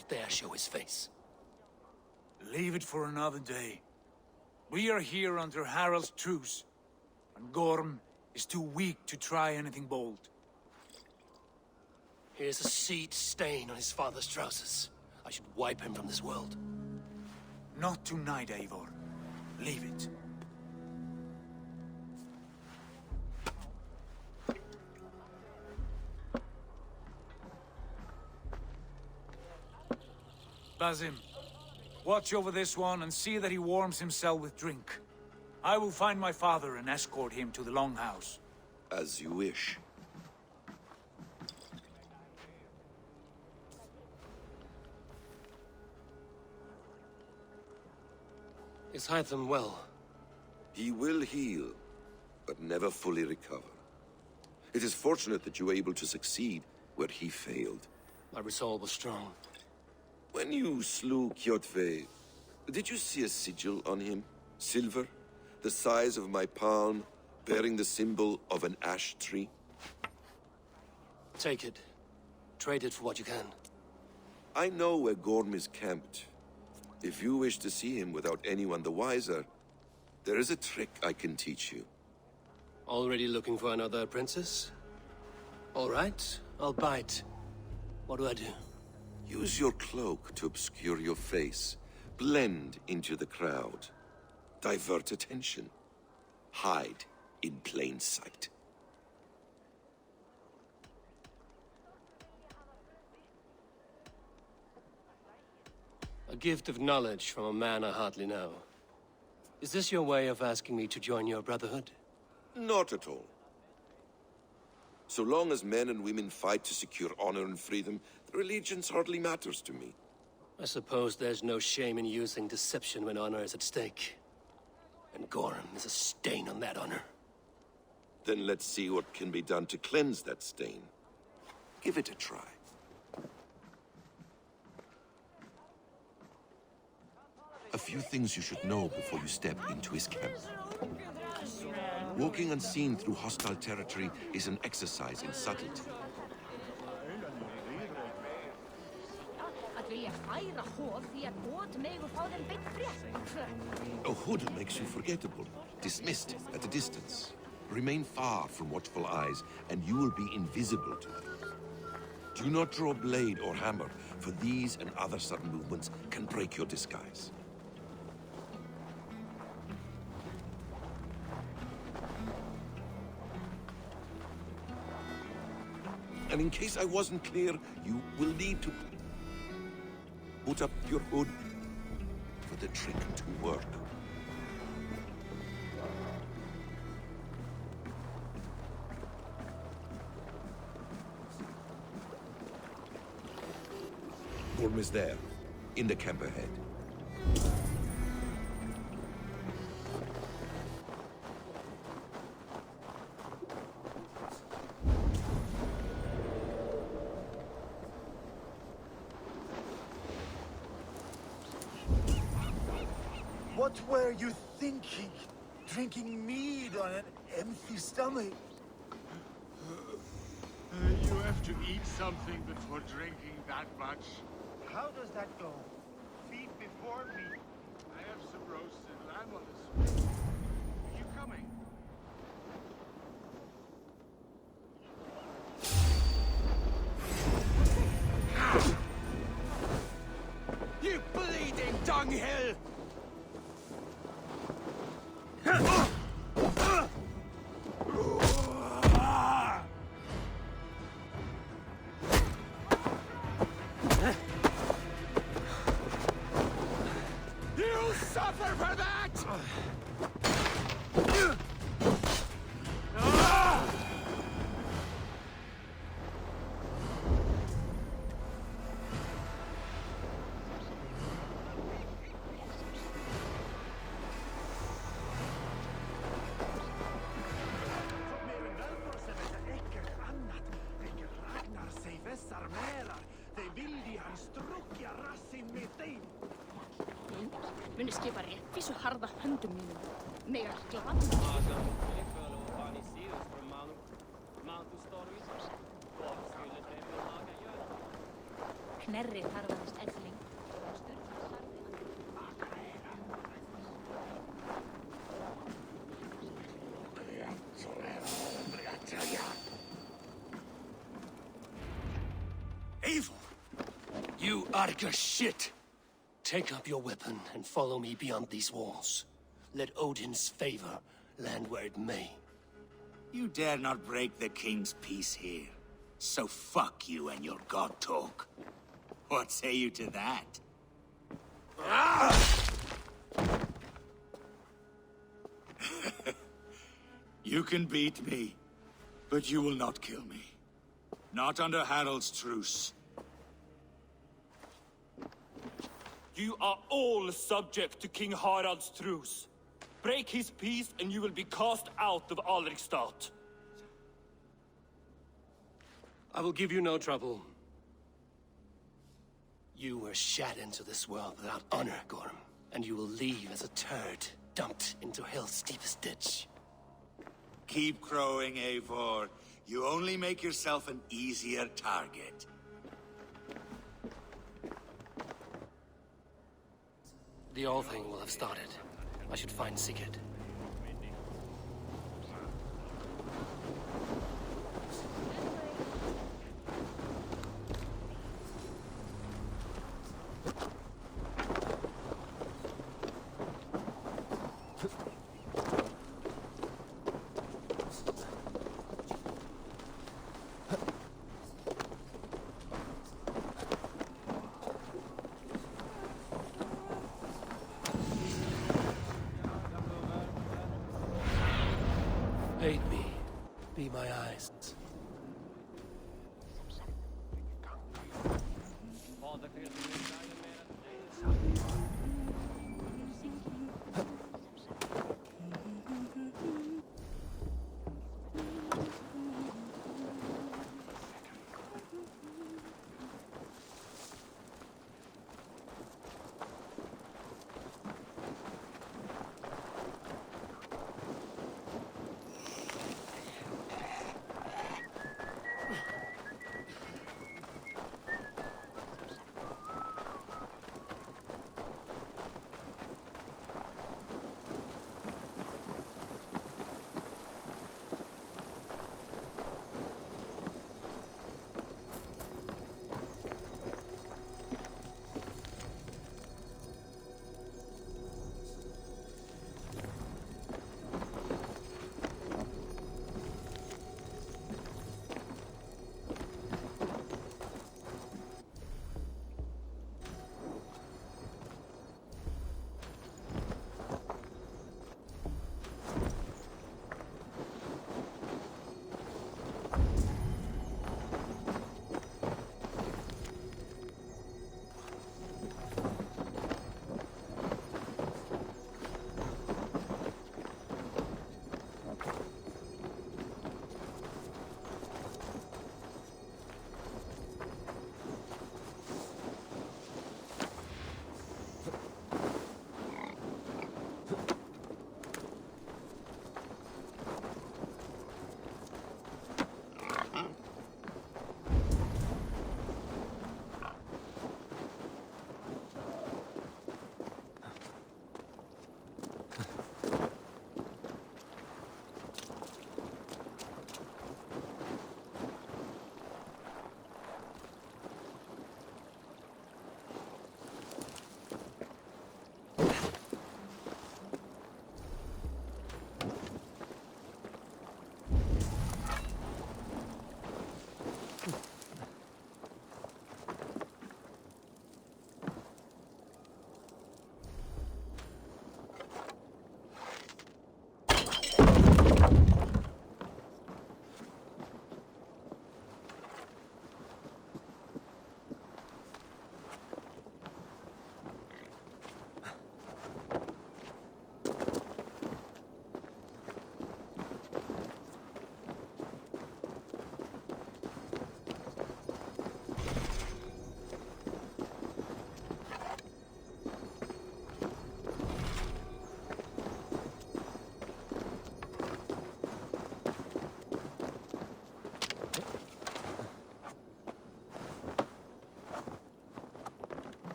will dare show his face. Leave it for another day. We are here under Harald's truce, and Gorm is too weak to try anything bold. Here's a seed stain on his father's trousers. I should wipe him from this world. Not tonight, Eivor. Leave it. Basim, watch over this one and see that he warms himself with drink. I will find my father and escort him to the Longhouse. As you wish. Is Hytham well? He will heal, but never fully recover. It is fortunate that you were able to succeed where he failed. My resolve was strong. When you slew Kjotve, did you see a sigil on him? Silver, the size of my palm, bearing the symbol of an ash tree? Take it. Trade it for what you can. I know where Gorm is camped. If you wish to see him without anyone the wiser, there is a trick I can teach you. Already looking for another princess? All right, I'll bite. What do I do? Use your cloak to obscure your face. Blend into the crowd. Divert attention. Hide in plain sight. A gift of knowledge from a man I hardly know. Is this your way of asking me to join your brotherhood? Not at all. So long as men and women fight to secure honor and freedom, their allegiance hardly matters to me. I suppose there's no shame in using deception when honor is at stake. And Gorm is a stain on that honor. Then let's see what can be done to cleanse that stain. Give it a try. A few things you should know before you step into his camp. Walking unseen through hostile territory is an exercise in subtlety. A hood makes you forgettable, dismissed at a distance. Remain far from watchful eyes, and you will be invisible to them. Do not draw blade or hammer, for these and other sudden movements can break your disguise. And in case I wasn't clear, you will need to put up your hood for the trick to work. Gorm is there, in the camp ahead. What were you thinking? Drinking mead on an empty stomach? You have to eat something before drinking that much. How does that go? Feed before me. I have some roasted lamb on the spit. Are you coming? You bleeding dunghill! You'll suffer for that! Muni skipa rétti svo harða höndum mínum. Megar glada. Knerri þarfaðist You Arga shit! Take up your weapon and follow me beyond these walls. Let Odin's favor land where it may. You dare not break the king's peace here. So fuck you and your god talk. What say you to that? You can beat me, but you will not kill me. Not under Harald's truce. You are all subject to King Harald's truce. Break his peace and you will be cast out of Alrikstad. I will give you no trouble. You were shat into this world without honor, Gorm, and you will leave as a turd dumped into hell's deepest ditch. Keep crowing, Eivor. You only make yourself an easier target. The All Thing will have started. I should find Sigurd. Aid me. Be my eyes.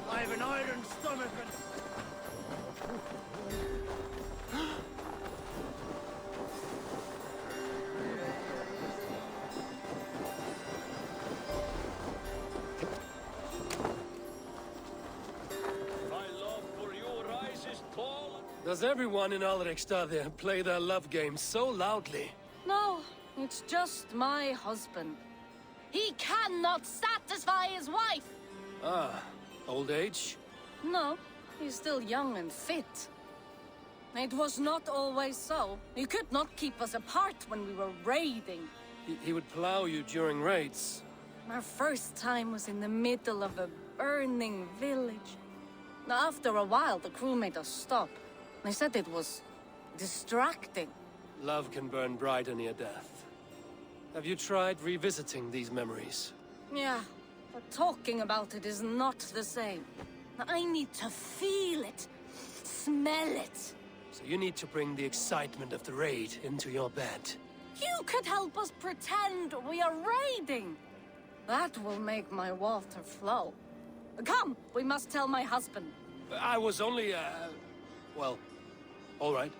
I have an iron stomach and... Does everyone in Alrekstad there play their love game so loudly? No, it's just my husband. He cannot satisfy his wife! Ah, old age? No, he's still young and fit. It was not always so. He could not keep us apart when we were raiding. He would plow you during raids. Our first time was in the middle of a burning village. After a while, the crew made us stop. They said it was distracting. Love can burn brighter near death. Have you tried revisiting these memories? Yeah, but talking about it is not the same. I need to feel it, smell it. So you need to bring the excitement of the raid into your bed. You could help us pretend we are raiding. That will make my water flow. Come, we must tell my husband. I was only, well, all right.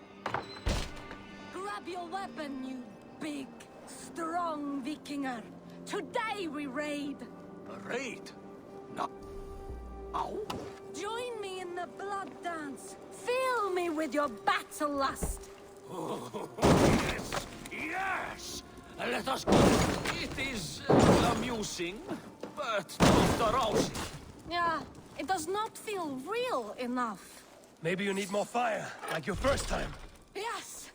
Grab your weapon, you big, strong Vikinger. Today we raid. A raid? No. Ow. Join me in the blood dance. Fill me with your battle lust. Yes! Yes! Let us go. It is amusing, but not arousing. Yeah, it does not feel real enough. Maybe you need more fire, like your first time. Yes!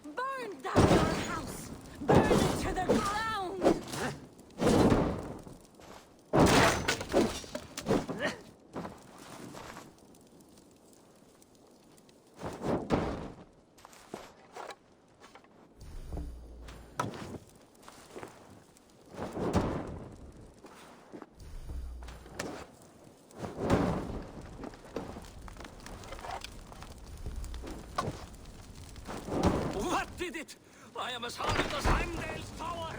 Burn down your house! Burn it to the ground! What did it? I am as hard as Heimdall's tower.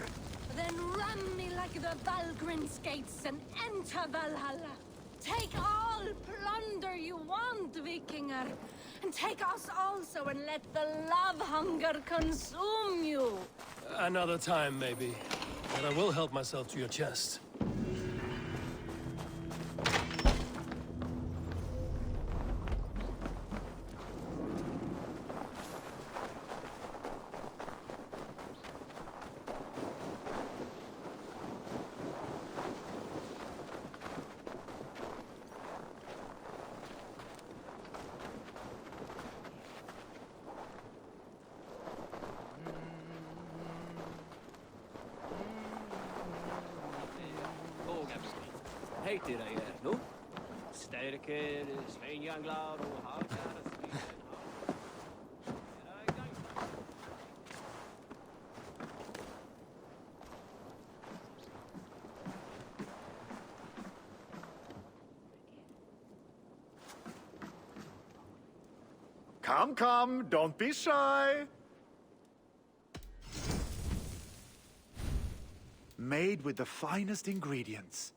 Then ram me like the Valgrin's gates and enter Valhalla. Take all plunder you want, Vikinger. And take us also and let the love hunger consume you. Another time, maybe. But I will help myself to your chest. Heitir að ég nú. Sterkir, sveinjanglar og hafgar að því. Come, come, don't be shy. Made with the finest ingredients.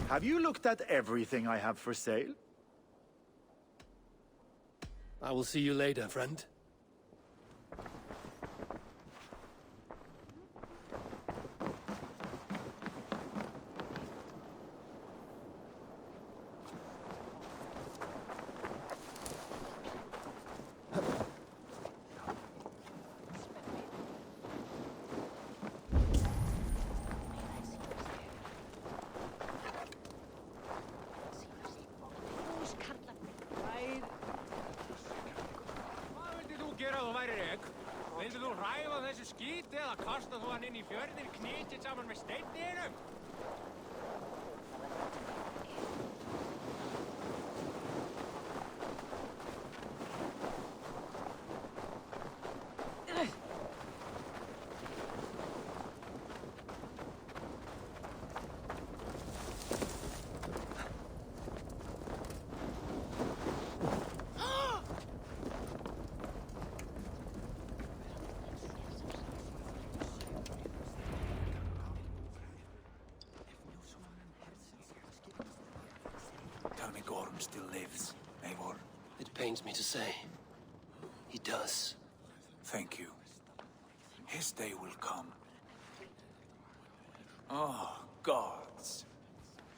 Have you looked at everything I have for sale? I will see you later, friend. Vildu þú hræfa þessu skíti eða kasta þú hann inn í fjörðin knýtið saman með steinninum? still lives, Eivor. It pains me to say. He does. Thank you. His day will come. Oh, gods.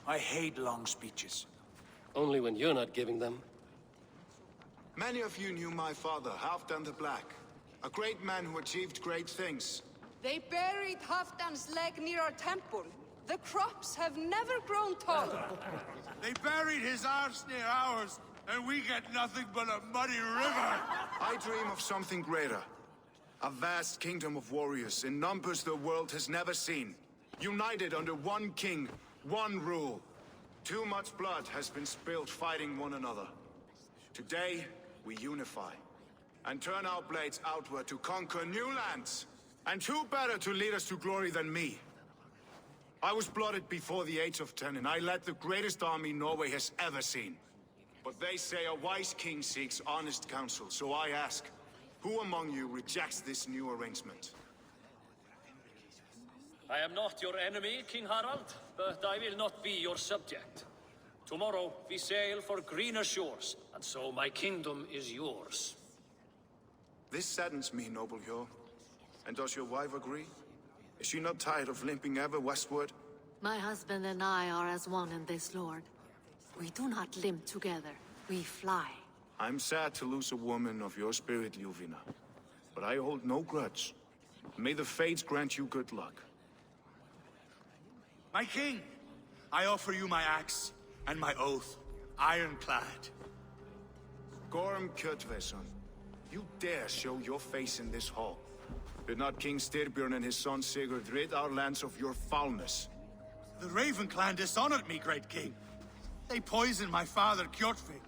I hate long speeches. Only when you're not giving them. Many of you knew my father, Halfdan the Black. A great man who achieved great things. They buried Halfdan's leg near our temple. The crops have never grown taller. They buried his arse near ours, and we get nothing but a muddy river. I dream of something greater. A vast kingdom of warriors in numbers the world has never seen. United under one king, one rule. Too much blood has been spilled fighting one another. Today, we unify. And turn our blades outward to conquer new lands. And who better to lead us to glory than me? I was blooded before the age of 10, and I led the greatest army Norway has ever seen. But they say a wise king seeks honest counsel, so I ask, who among you rejects this new arrangement? I am not your enemy, King Harald, but I will not be your subject. Tomorrow we sail for greener shores, and so my kingdom is yours. This saddens me, noble Hjor. And does your wife agree? Is she not tired of limping ever westward? My husband and I are as one in this, Lord. We do not limp together, we fly. I'm sad to lose a woman of your spirit, Ljuvina. But I hold no grudge. May the fates grant you good luck. My king, I offer you my axe and my oath, ironclad. Gorm Kjotveson, you dare show your face in this hall. Did not King Styrbjörn and his son Sigurd rid our lands of your foulness? The Raven clan dishonored me, great king. They poisoned my father, Kjotve.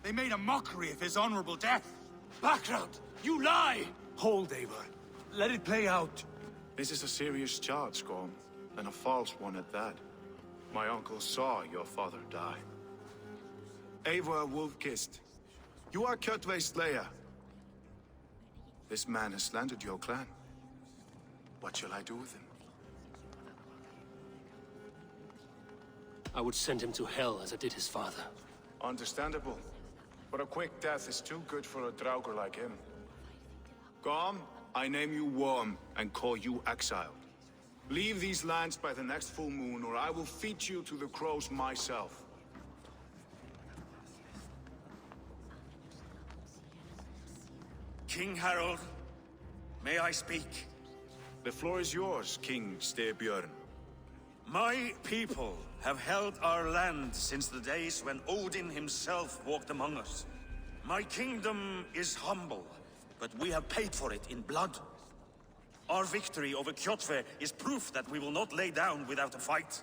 They made a mockery of his honorable death. Background! You lie! Hold, Eivor. Let it play out. This is a serious charge, Gorm, and a false one at that. My uncle saw your father die. Eivor Wolf-Kissed, you are Kjotve's slayer. This man has slandered your clan. What shall I do with him? I would send him to hell as I did his father. Understandable. But a quick death is too good for a Draugr like him. Gorm, I name you Worm and call you exiled. Leave these lands by the next full moon, or I will feed you to the crows myself. King Harald, may I speak? The floor is yours, King Styrbjörn. My people have held our land since the days when Odin himself walked among us. My kingdom is humble, but we have paid for it in blood. Our victory over Kjotve is proof that we will not lay down without a fight.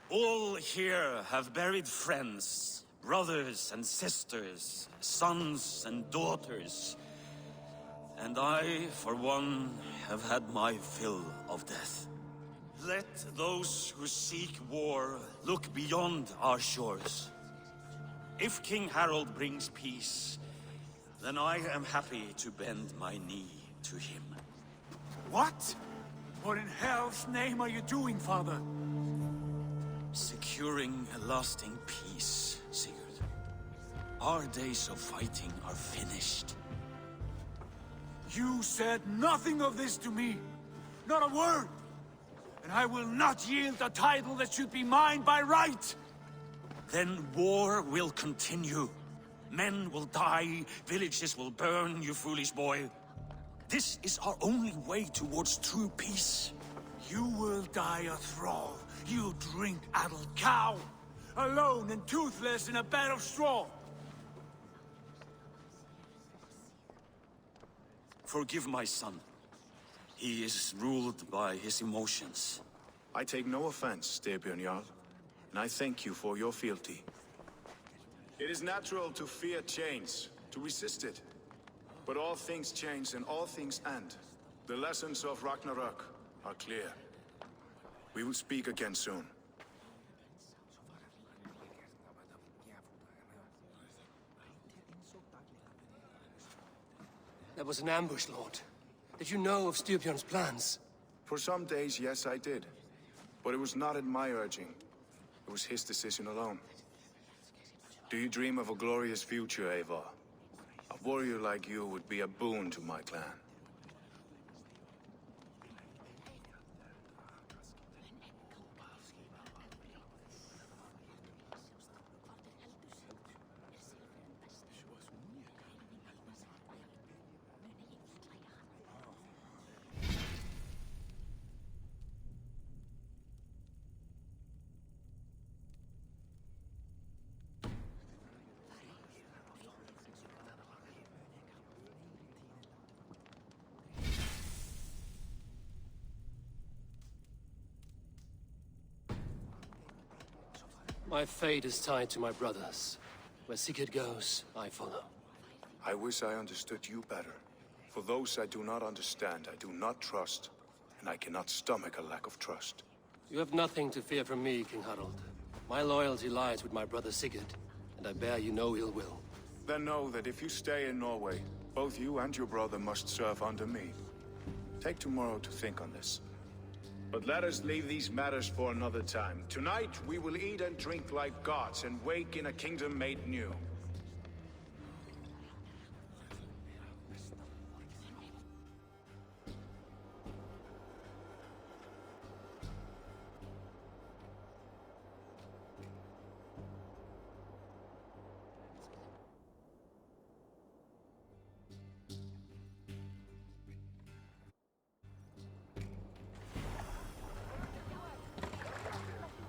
All here have buried friends, brothers and sisters, sons and daughters. And I, for one, have had my fill of death. Let those who seek war look beyond our shores. If King Harald brings peace, then I am happy to bend my knee to him. What? What in hell's name are you doing, father? Securing a lasting peace, Sigurd. Our days of fighting are finished. You said nothing of this to me. Not a word. And I will not yield a title that should be mine by right. Then war will continue. Men will die, villages will burn, you foolish boy. This is our only way towards true peace. You will die a thrall. You drink-addled cow. Alone and toothless in a bed of straw. Forgive my son. He is ruled by his emotions. I take no offense, Styrbjörn Jarl, and I thank you for your fealty. It is natural to fear change, to resist it. But all things change and all things end. The lessons of Ragnarök are clear. We will speak again soon. That was an ambush, Lord. Did you know of Styrbjörn's plans? For some days, yes, I did. But it was not at my urging. It was his decision alone. Do you dream of a glorious future, Eivor? A warrior like you would be a boon to my clan. My fate is tied to my brothers. Where Sigurd goes, I follow. I wish I understood you better. For those I do not understand, I do not trust, and I cannot stomach a lack of trust. You have nothing to fear from me, King Harald. My loyalty lies with my brother Sigurd, and I bear you no ill will. Then know that if you stay in Norway, both you and your brother must serve under me. Take tomorrow to think on this. But let us leave these matters for another time. Tonight, we will eat and drink like gods and wake in a kingdom made new.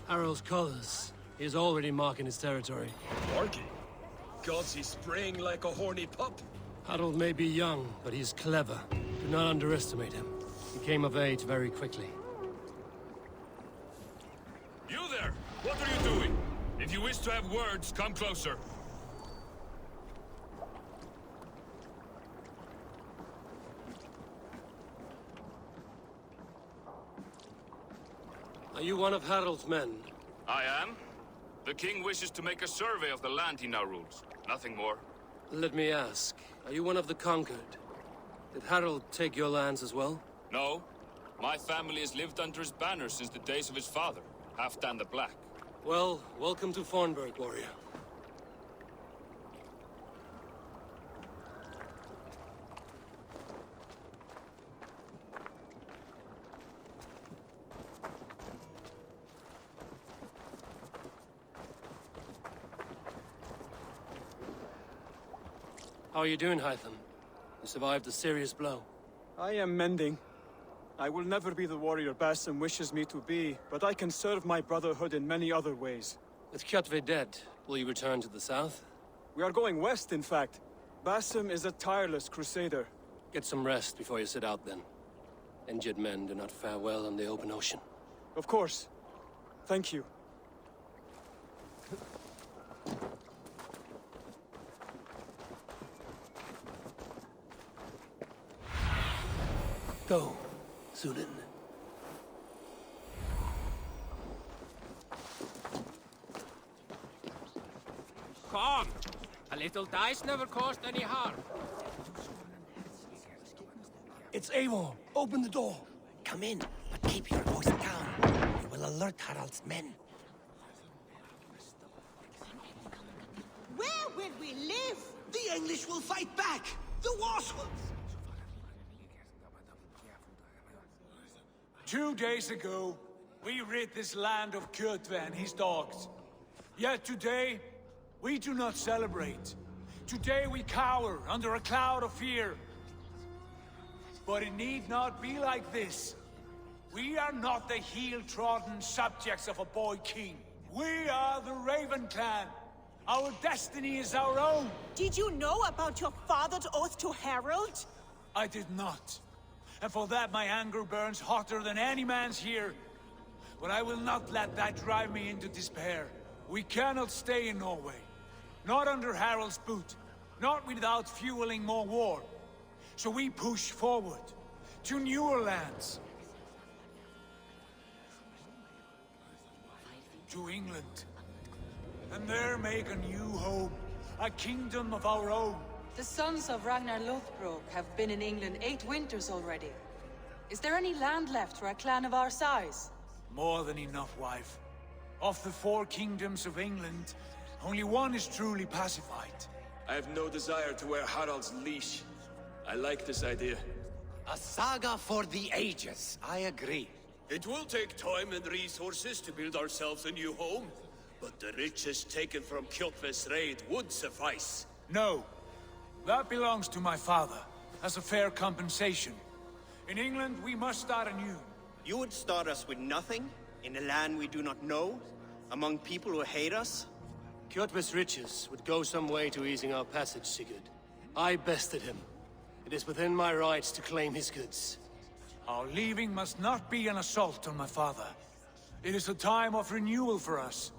Harald's colors. He is already marking his territory. Marking? Gods, he's spraying like a horny pup. Harald may be young, but he's clever. Do not underestimate him. He came of age very quickly. You there! What are you doing? If you wish to have words, come closer. Are you one of Harald's men? I am. The king wishes to make a survey of the land he now rules. Nothing more. Let me ask, are you one of the conquered? Did Harald take your lands as well? No. My family has lived under his banner since the days of his father, Halfdan the Black. Well, welcome to Fornburg, warrior. How are you doing, Hytham? You survived a serious blow. I am mending. I will never be the warrior Basim wishes me to be, but I can serve my brotherhood in many other ways. With Kjotve dead, will you return to the south? We are going west, in fact. Basim is a tireless crusader. Get some rest before you set out, then. Injured men do not fare well on the open ocean. Of course. Thank you. Go, Sulin. Come! A little dice never caused any harm. It's Eivor. Open the door. Come in, but keep your voice down. We will alert Harald's men. Where will we live? The English will fight back! The wars will... 2 days ago, we rid this land of Kjotve and his dogs. Yet today, we do not celebrate. Today we cower under a cloud of fear. But it need not be like this. We are not the heel-trodden subjects of a boy king. We are the Raven clan. Our destiny is our own. Did you know about your father's oath to Harald? I did not. And for that my anger burns hotter than any man's here. But I will not let that drive me into despair. We cannot stay in Norway. Not under Harald's boot. Not without fueling more war. So we push forward. To newer lands. To England. And there make a new home. A kingdom of our own. The sons of Ragnar Lothbrok have been in England 8 winters already. Is there any land left for a clan of our size? More than enough, wife. Of the 4 kingdoms of England, Only one is truly pacified. I have no desire to wear Harald's leash. I like this idea. A saga for the ages, I agree. It will take time and resources to build ourselves a new home, but the riches taken from Kjotve's raid would suffice. No. That belongs to my father, as a fair compensation. In England, we must start anew. You would start us with nothing? In a land we do not know? Among people who hate us? Kjotve's riches would go some way to easing our passage, Sigurd. I bested him. It is within my rights to claim his goods. Our leaving must not be an assault on my father. It is a time of renewal for us.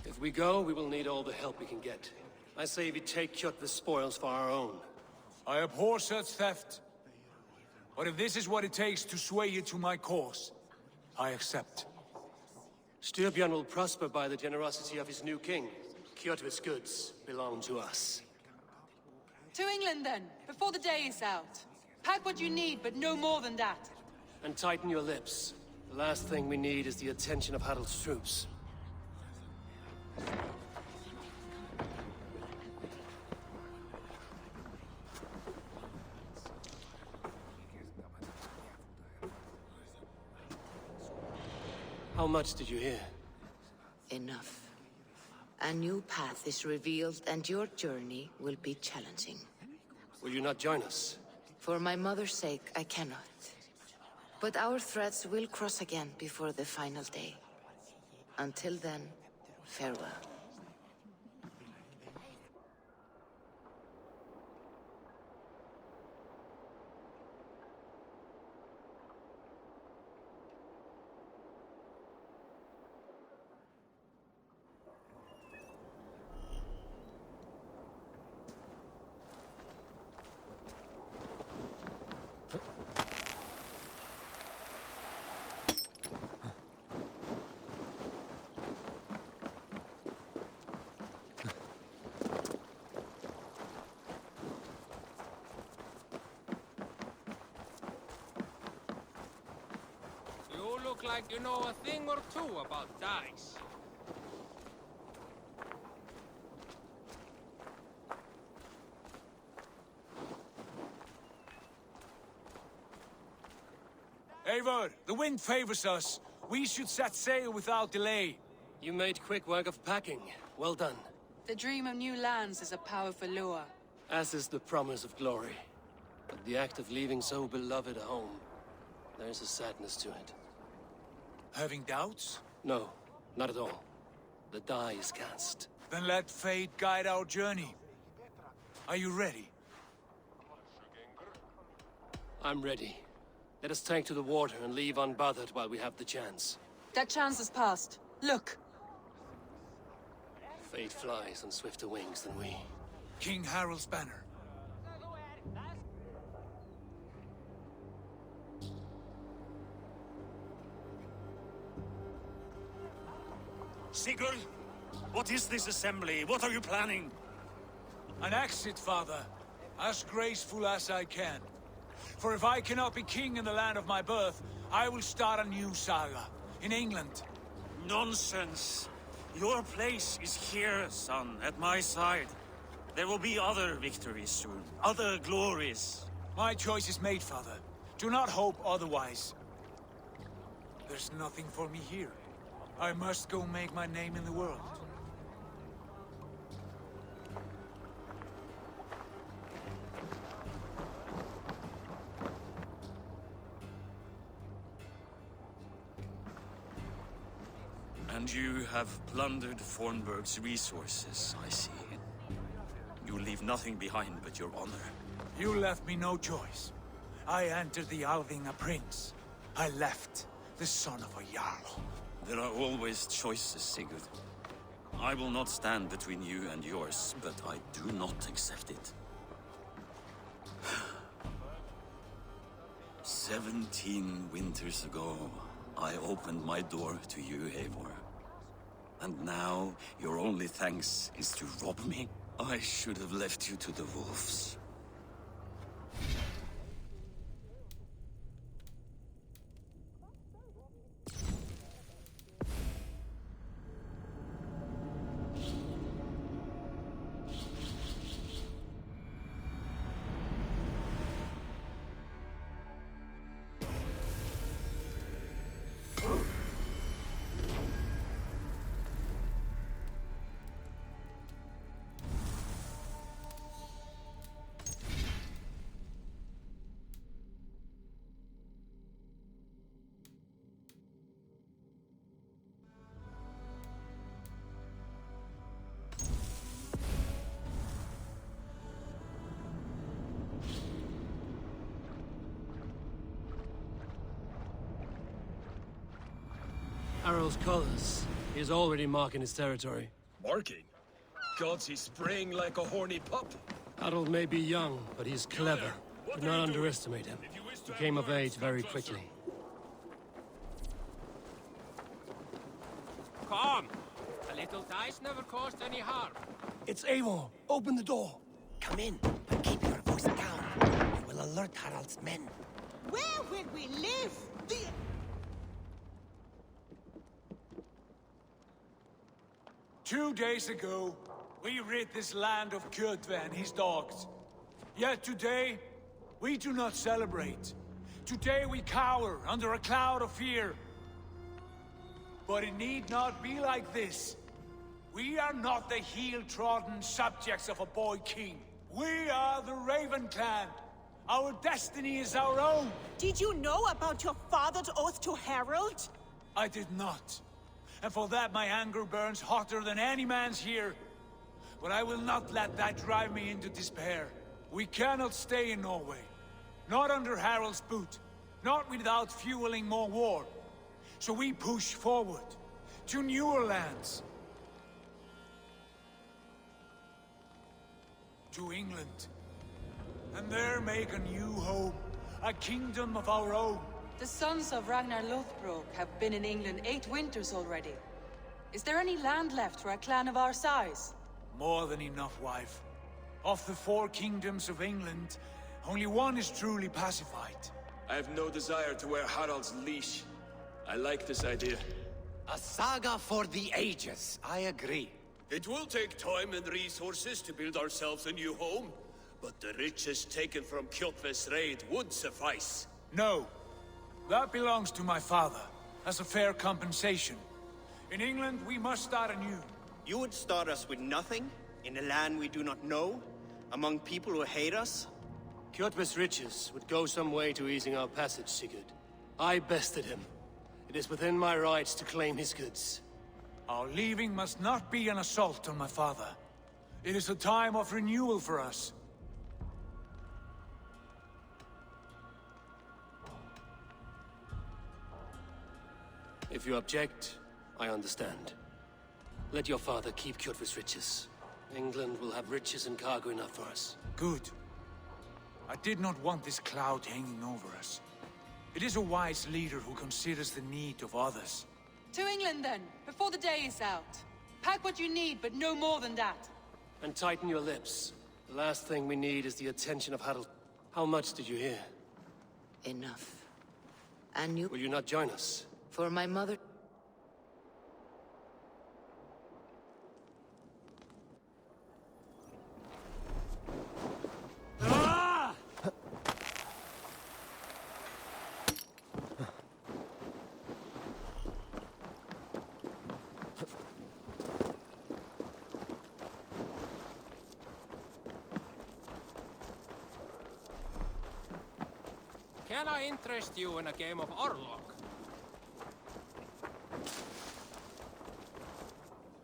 If we go, we will need all the help we can get. I say we take Kjotve's spoils for our own. I abhor such theft. But if this is what it takes to sway you to my cause, I accept. Styrbjörn will prosper by the generosity of his new king. Kjotve's goods belong to us. To England, then, before the day is out. Pack what you need, but no more than that. And tighten your lips. The last thing we need is the attention of Harald's troops. How much did you hear? Enough. A new path is revealed, and your journey will be challenging. Will you not join us? For my mother's sake, I cannot. But our threads will cross again before the final day. Until then, farewell. You look like you know a thing or two about dice. Eivor, the wind favors us. We should set sail without delay. You made quick work of packing. Well done. The dream of new lands is a powerful lure. As is the promise of glory. But the act of leaving so beloved a home, there's a sadness to it. Having doubts? No, not at all. The die is cast. Then let fate guide our journey. Are you ready? I'm ready. Let us take to the water and leave unbothered while we have the chance. That chance is past. Look. Fate flies on swifter wings than we. King Harald's banner. Sigurd, what is this assembly? What are you planning? An exit, father. As graceful as I can. For if I cannot be king in the land of my birth, I will start a new saga. In England. Nonsense. Your place is here, son, at my side. There will be other victories soon. Other glories. My choice is made, father. Do not hope otherwise. There's nothing for me here. I must go make my name in the world. And you have plundered Fornburg's resources, I see. You leave nothing behind but your honor. You left me no choice. I entered the Alving a prince. I left the son of a Jarl. There are always choices, Sigurd. I will not stand between you and yours, but I do not accept it. 17 winters ago, I opened my door to you, Eivor. And now, your only thanks is to rob me? I should have left you to the wolves. Harald's colors. He is already marking his territory. Marking? Gods, he's spraying like a horny pup. Harold may be young, but he's clever. Do not underestimate him. He came of age very quickly. Come! A little dice never caused any harm. It's Eivor. Open the door. Come in, but keep your voice down. You will alert Harald's men. Where will we live? 2 days ago, we rid this land of Kjotve and his dogs. Yet today, we do not celebrate. Today we cower under a cloud of fear. But it need not be like this. We are not the heel-trodden subjects of a boy king. We are the Raven clan. Our destiny is our own. Did you know about your father's oath to Harald? I did not. And for that my anger burns hotter than any man's here. But I will not let that drive me into despair. We cannot stay in Norway. Not under Harald's boot. Not without fueling more war. So we push forward. To newer lands. To England. And there make a new home. A kingdom of our own. The sons of Ragnar Lothbrok have been in England 8 winters already. Is there any land left for a clan of our size? More than enough, wife. Of the 4 kingdoms of England, only one is truly pacified. I have no desire to wear Harald's leash. I like this idea. A saga for the ages, I agree. It will take time and resources to build ourselves a new home, but the riches taken from Kjotve's raid would suffice. No. That belongs to my father, as a fair compensation. In England, we must start anew. You would start us with nothing, in a land we do not know, among people who hate us? Kjotve's riches would go some way to easing our passage, Sigurd. I bested him. It is within my rights to claim his goods. Our leaving must not be an assault on my father. It is a time of renewal for us. If you object, I understand. Let your father keep Kjotve's riches. England will have riches and cargo enough for us. Good. I did not want this cloud hanging over us. It is a wise leader who considers the need of others. To England then, before the day is out. Pack what you need, but no more than that. And tighten your lips. The last thing we need is the attention of Harald. How much did you hear? Enough. And you... Will you not join us? For my mother... Can I interest you in a game of Orlog?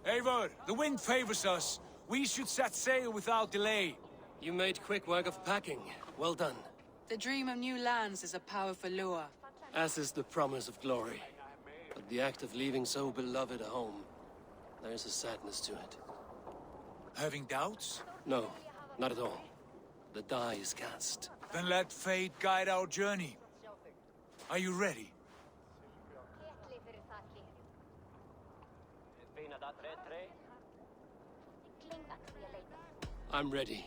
Eivor, the wind favors us. We should set sail without delay. You made quick work of packing. Well done. The dream of new lands is a powerful lure. As is the promise of glory. But the act of leaving so beloved a home. There is a sadness to it. Having doubts? No, not at all. The die is cast. Then let fate guide our journey. Are you ready? I'm ready.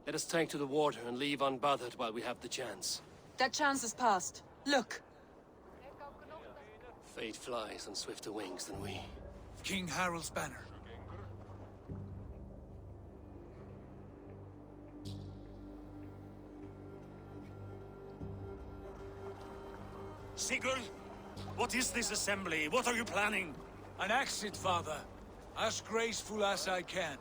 Let us take to the water and leave unbothered while we have the chance. That chance is past. Look! Fate flies on swifter wings than we. King Harald's banner. Sigurd, what is this assembly? What are you planning? An exit, father. As graceful as I can.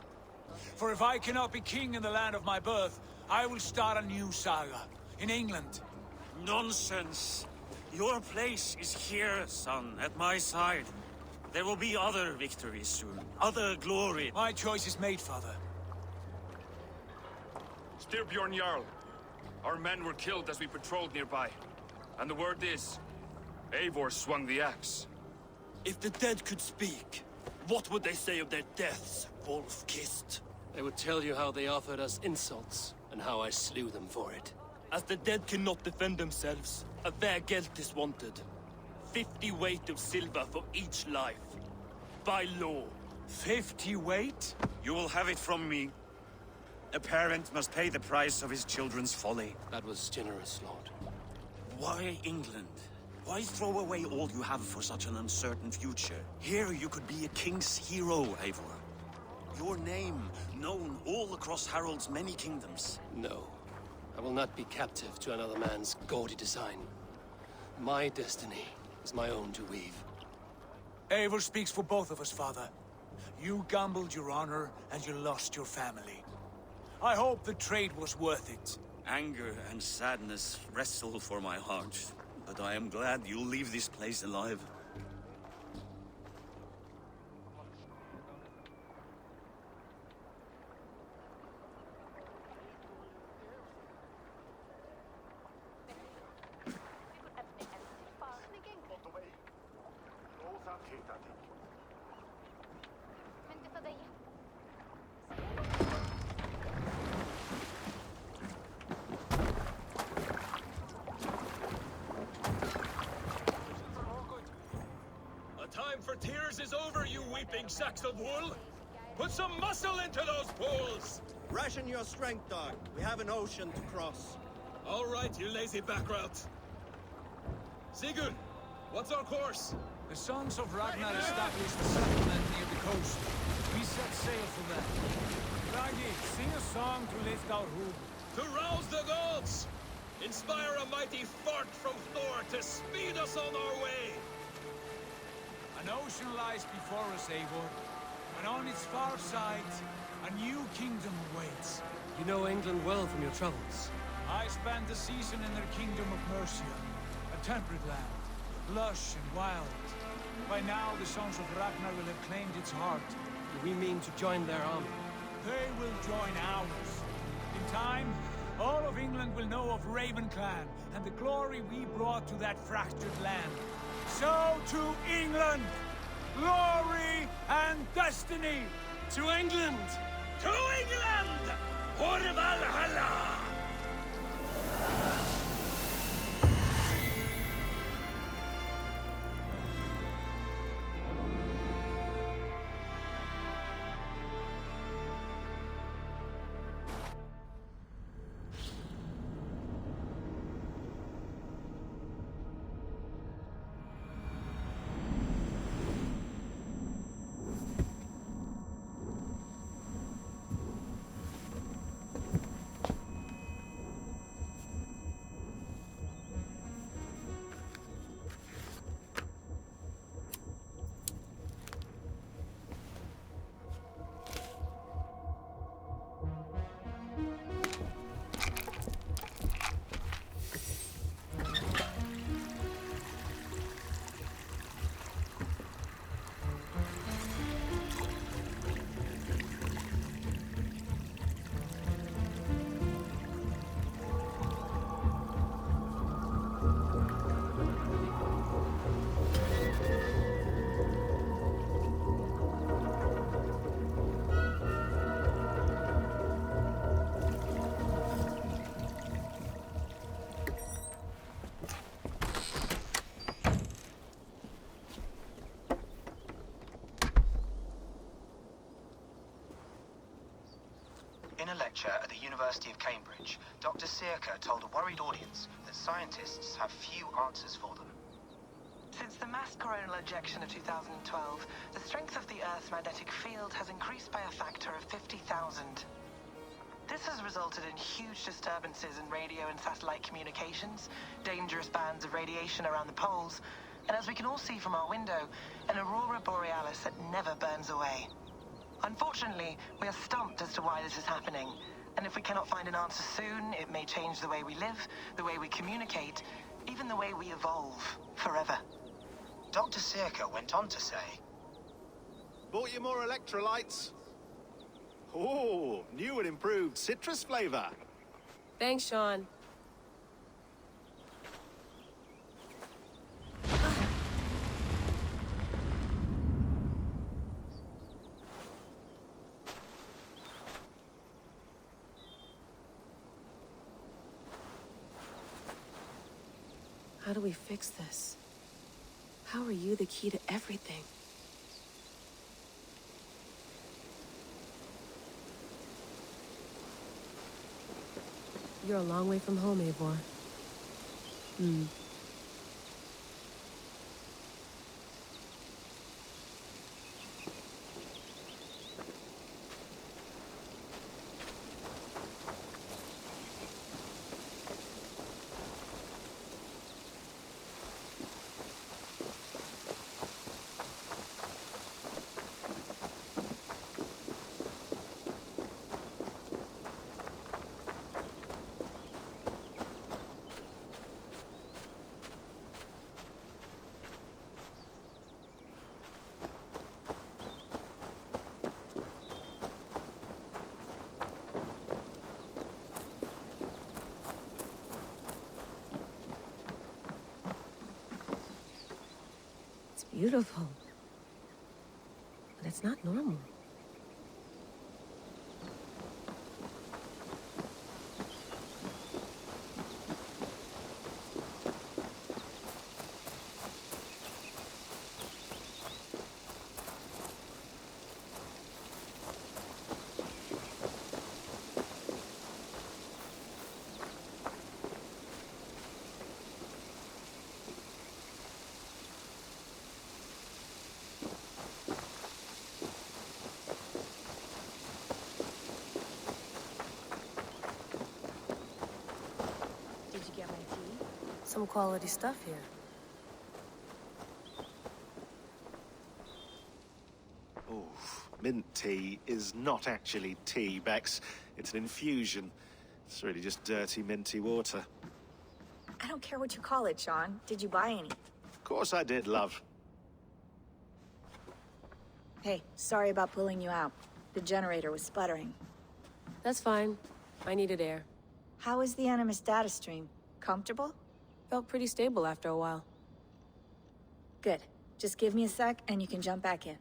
For if I cannot be king in the land of my birth, I will start a new saga. In England. Nonsense. Your place is here, son, at my side. There will be other victories soon. Other glory. My choice is made, father. Styrbjorn Jarl. Our men were killed as we patrolled nearby. And the word is, Eivor swung the axe. If the dead could speak, what would they say of their deaths, wolf-kissed? They would tell you how they offered us insults, and how I slew them for it. As the dead cannot defend themselves, a vergelt is wanted. 50 weight of silver for each life. By law. 50 weight? You will have it from me. A parent must pay the price of his children's folly. That was generous, Lord. Why England? Why throw away all you have for such an uncertain future? Here you could be a king's hero, Eivor. Your name known all across Harald's many kingdoms. No. I will not be captive to another man's gaudy design. My destiny is my own to weave. Eivor speaks for both of us, father. You gambled your honor, and you lost your family. I hope the trade was worth it. Anger and sadness wrestle for my heart, but I am glad you'll leave this place alive. Time for tears is over, you weeping sacks of wool! Put some muscle into those pools! Ration your strength, dog. We have an ocean to cross. All right, you lazy backrout. Sigurd, what's our course? The sons of Ragnar established a settlement near the coast. We set sail for them. Raggi, sing a song to lift our hood. To rouse the gods! Inspire a mighty fart from Thor to speed us on our way! An ocean lies before us, Eivor, and on its far side, a new kingdom awaits. You know England well from your travels. I spent a season in their kingdom of Mercia, a temperate land, lush and wild. By now, the sons of Ragnar will have claimed its heart. Do we mean to join their army? They will join ours. In time, all of England will know of Raven Clan and the glory we brought to that fractured land. So to England! Glory and destiny! To England! To England! For Valhalla! researcher at the University of Cambridge, Dr. Circa told a worried audience that scientists have few answers for them. Since the mass coronal ejection of 2012, the strength of the Earth's magnetic field has increased by a factor of 50,000. This has resulted in huge disturbances in radio and satellite communications, dangerous bands of radiation around the poles, and as we can all see from our window, an aurora borealis that never burns away. Unfortunately, we are stumped as to why this is happening, and if we cannot find an answer soon, it may change the way we live, the way we communicate, even the way we evolve, forever. Dr. Circa went on to say, Bought you more electrolytes? Oh, new and improved citrus flavor. Thanks, Sean. How do we fix this? How are you the key to everything? You're a long way from home, Eivor. Beautiful. But it's not normal. Some quality stuff here. Oh, mint tea is not actually tea, Bex. It's an infusion. It's really just dirty, minty water. I don't care what you call it, Sean. Did you buy any? Of course I did, love. Hey, sorry about pulling you out. The generator was sputtering. That's fine. I needed air. How is the Animus data stream? Comfortable? Felt pretty stable after a while. Good. Just give me a sec and you can jump back in.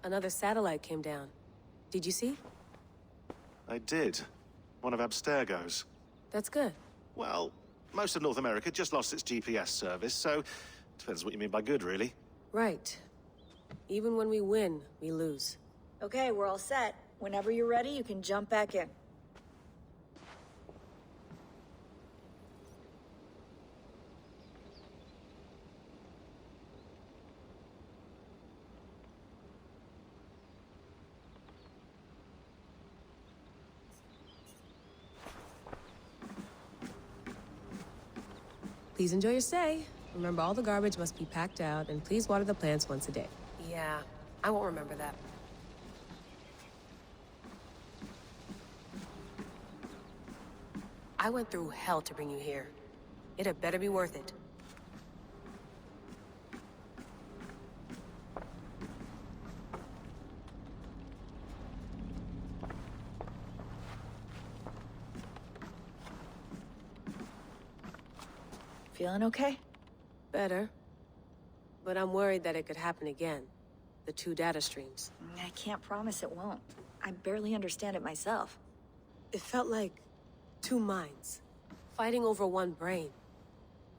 Another satellite came down. Did you see? I did. One of Abstergo's. That's good. Well, most of North America just lost its GPS service, so depends what you mean by good, really. Right. Even when we win, we lose. Okay, we're all set. Whenever you're ready, you can jump back in. Please enjoy your stay. Remember, all the garbage must be packed out, and please water the plants once a day. Yeah, I won't remember that. I went through hell to bring you here. It had better be worth it. Feeling okay? Better. But I'm worried that it could happen again. The two data streams. I can't promise it won't. I barely understand it myself. It felt like two minds, fighting over one brain.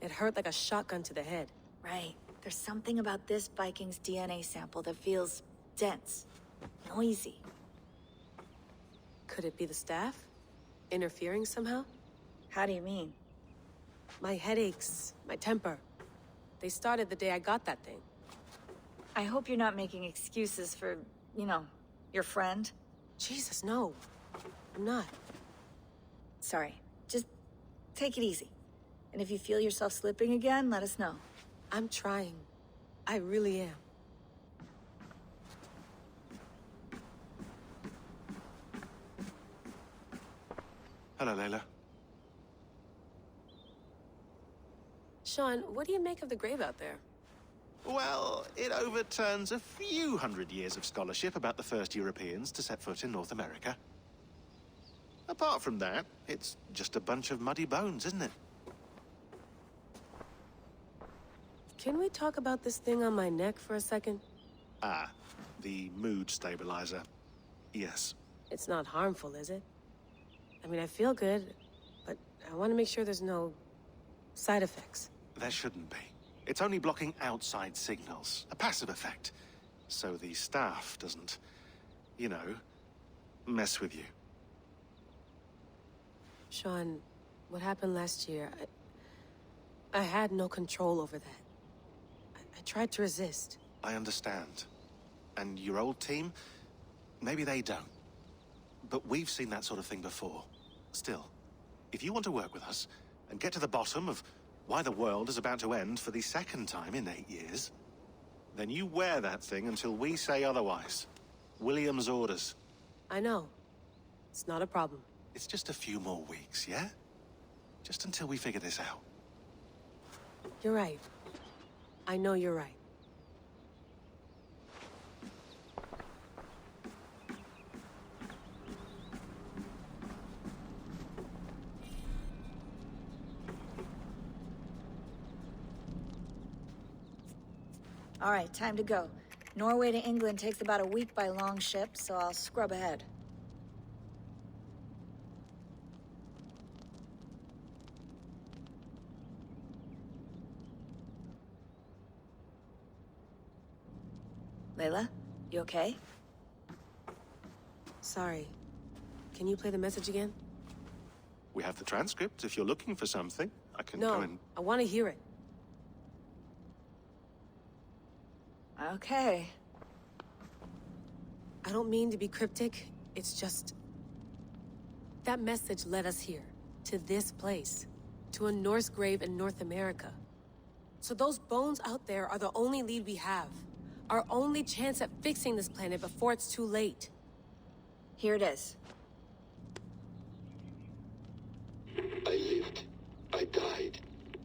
It hurt like a shotgun to the head. Right. There's something about this Viking's DNA sample that feels dense, noisy. Could it be the staff? Interfering somehow? How do you mean? My headaches, my temper. They started the day I got that thing. I hope you're not making excuses for, you know, your friend. Jesus, no. I'm not. Sorry. Just take it easy. And if you feel yourself slipping again, let us know. I'm trying. I really am. Hello, Layla. Sean, what do you make of the grave out there? Well, it overturns a few hundred years of scholarship about the first Europeans to set foot in North America. Apart from that, it's just a bunch of muddy bones, isn't it? Can we talk about this thing on my neck for a second? Ah, the mood stabilizer. Yes. It's not harmful, is it? I mean, I feel good, but I want to make sure there's no side effects. There shouldn't be. It's only blocking outside signals, a passive effect. So the staff doesn't, you know, mess with you. Sean, what happened last year, I had no control over that. I tried to resist. I understand. And your old team, maybe they don't. But we've seen that sort of thing before. Still, if you want to work with us and get to the bottom of why the world is about to end for the second time in 8 years, then you wear that thing until we say otherwise. William's orders. I know. It's not a problem. It's just a few more weeks, yeah? Just until we figure this out. You're right. I know you're right. All right, time to go. Norway to England takes about a week by long ship, so I'll scrub ahead. Layla, you okay? Sorry. Can you play the message again? We have the transcript. If you're looking for something, I can go and... No, I want to hear it. Okay. I don't mean to be cryptic. It's just... that message led us here. To this place. To a Norse grave in North America. So those bones out there are the only lead we have. Our only chance at fixing this planet before it's too late. Here it is. I lived, I died,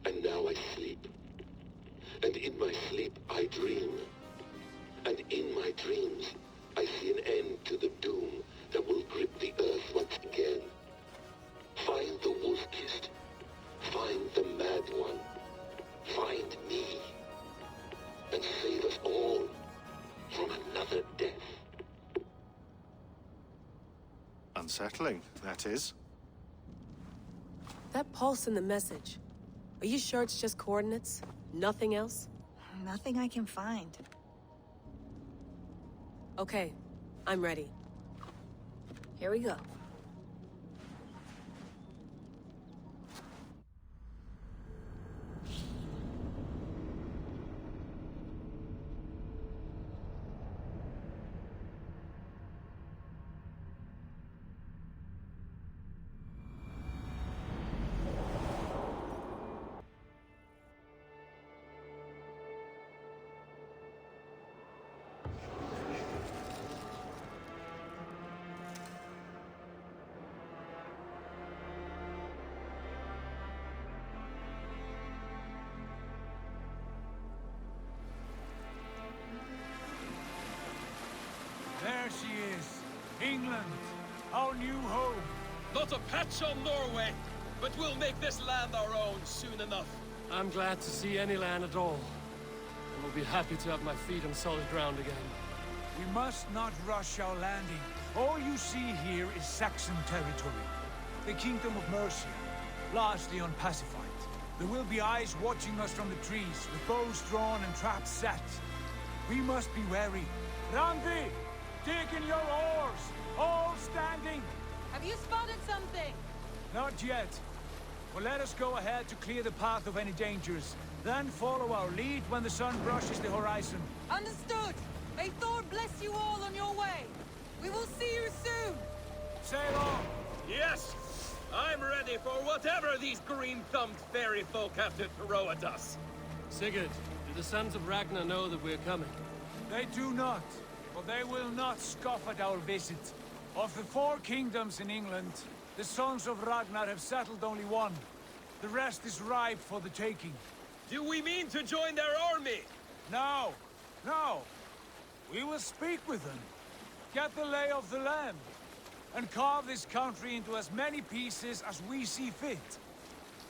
and now I sleep. And in my sleep I dream. And in my dreams, I see an end to the doom that will grip the earth once again. Find the wolf-kissed. Find the mad one. Find me. And save us all from another death. Unsettling, that is. That pulse in the message. Are you sure it's just coordinates? Nothing else? Nothing I can find. Okay, I'm ready. Here we go. There she is. England. Our new home. Not a patch on Norway, but we'll make this land our own soon enough. I'm glad to see any land at all. And will be happy to have my feet on solid ground again. We must not rush our landing. All you see here is Saxon territory. The Kingdom of Mercia, largely unpacified. There will be eyes watching us from the trees, with bows drawn and traps set. We must be wary. Randi! Dig in your oars! All standing! Have you spotted something? Not yet. But let us go ahead to clear the path of any dangers. Then follow our lead when the sun brushes the horizon. Understood! May Thor bless you all on your way! We will see you soon! Sail on! Yes! I'm ready for whatever these green-thumbed fairy folk have to throw at us. Sigurd, do the sons of Ragnar know that we're coming? They do not, but they will not scoff at our visit. Of the 4 kingdoms in England, the sons of Ragnar have settled only one. The rest is ripe for the taking. Do we mean to join their army? No, no. We will speak with them, get the lay of the land, and carve this country into as many pieces as we see fit.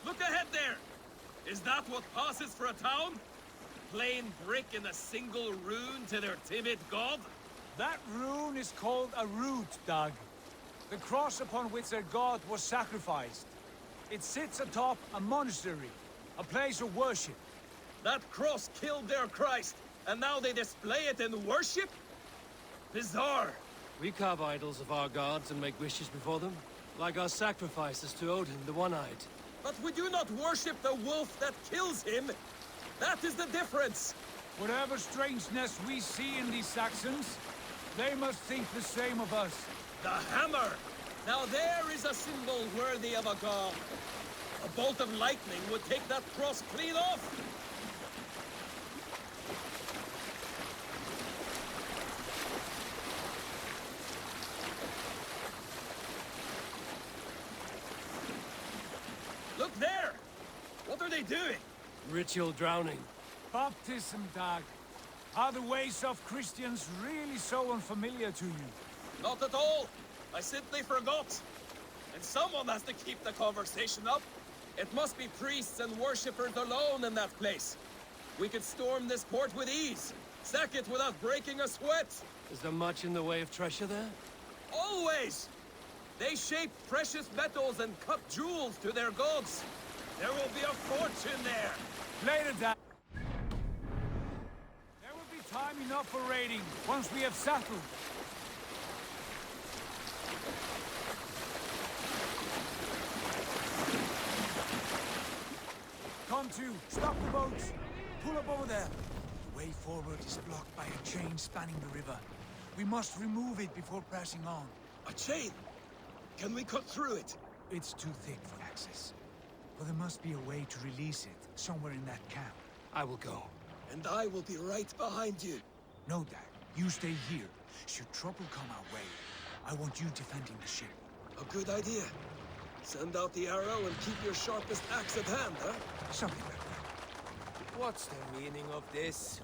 Look ahead there! Is that what passes for a town? Plain brick in a single rune to their timid god? That rune is called a root, Dag. The cross upon which their god was sacrificed. It sits atop a monastery, a place of worship. That cross killed their Christ, and now they display it in worship? Bizarre. We carve idols of our gods and make wishes before them, like our sacrifices to Odin, the One-Eyed. But we do not worship the wolf that kills him. That is the difference. Whatever strangeness we see in these Saxons, they must think the same of us. The hammer! Now there is a symbol worthy of a god. A bolt of lightning would take that cross clean off. Look there! What are they doing? Ritual drowning. Baptism, Dag. Are the ways of Christians really so unfamiliar to you? Not at all. I simply forgot. And someone has to keep the conversation up. It must be priests and worshippers alone in that place. We could storm this port with ease. Sack it without breaking a sweat. Is there much in the way of treasure there? Always! They shape precious metals and cut jewels to their gods. There will be a fortune there. Later, Dag. There will be time enough for raiding, once we have settled. Come to, stop the boats. Pull up over there. The way forward is blocked by a chain spanning the river. We must remove it before pressing on. A chain? Can we cut through it? It's too thick for access. But there must be a way to release it, somewhere in that camp. I will go. And I will be right behind you. No, Dag. You stay here. Should trouble come our way, I want you defending the ship. A good idea. Send out the arrow and keep your sharpest axe at hand, huh? Something like that. What's the meaning of this?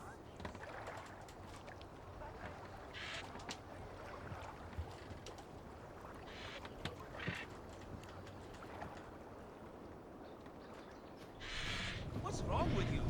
What's wrong with you?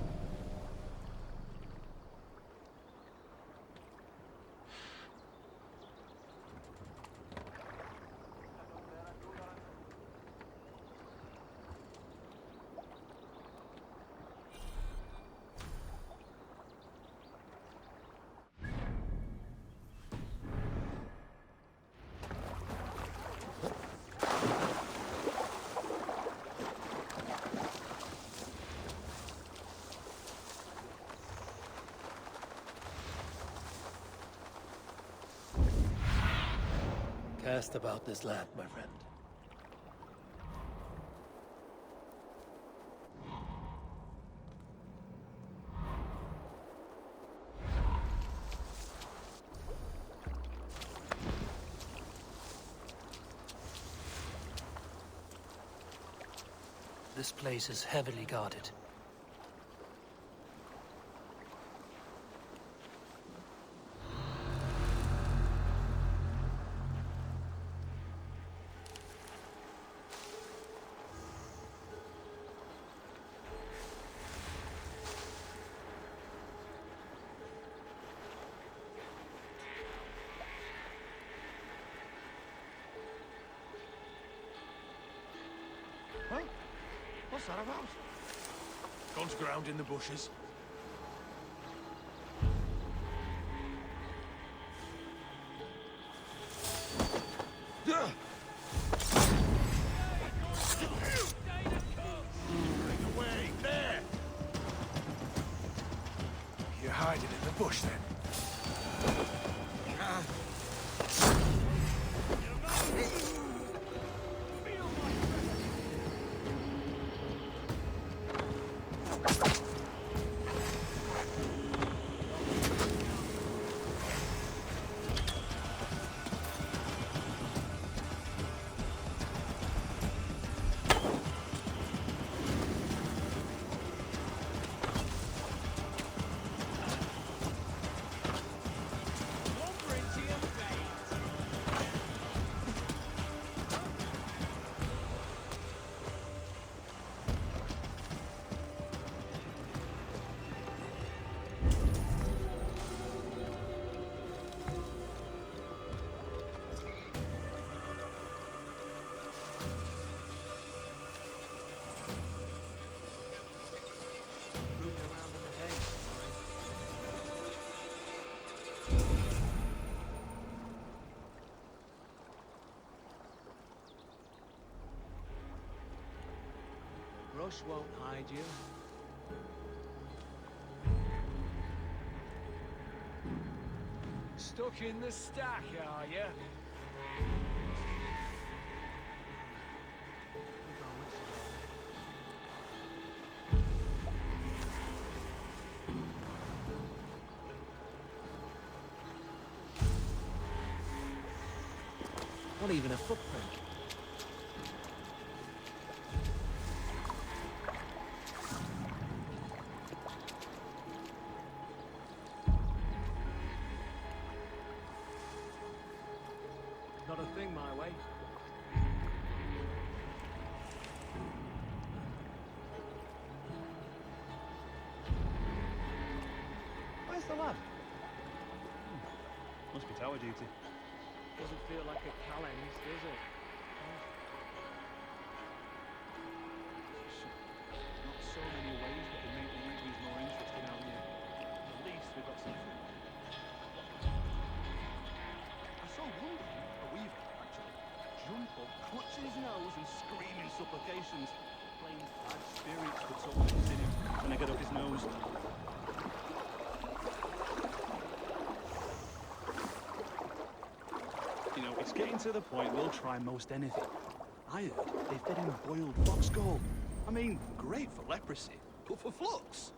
Cast about this land, my friend. This place is heavily guarded. Huh? What's that about? Don't ground in the bushes. Away, there! You're hiding in the bush, then? Brush won't hide you. Stuck in the stack, are you? Not even a footprint. Not a thing my way. Where's the lad? Must be tower duty. Doesn't feel like a calends, does it? Not so many ways that can make the evenings more interesting out here. At least we've got some food. I saw one day, a weaver actually, jump up, clutching his nose and screaming supplications. Plain bad spirits could something in him when I get up his nose. You know, it's getting to the point we'll try most anything. I heard they fed him boiled fox gall. I mean, great for leprosy, but for flux.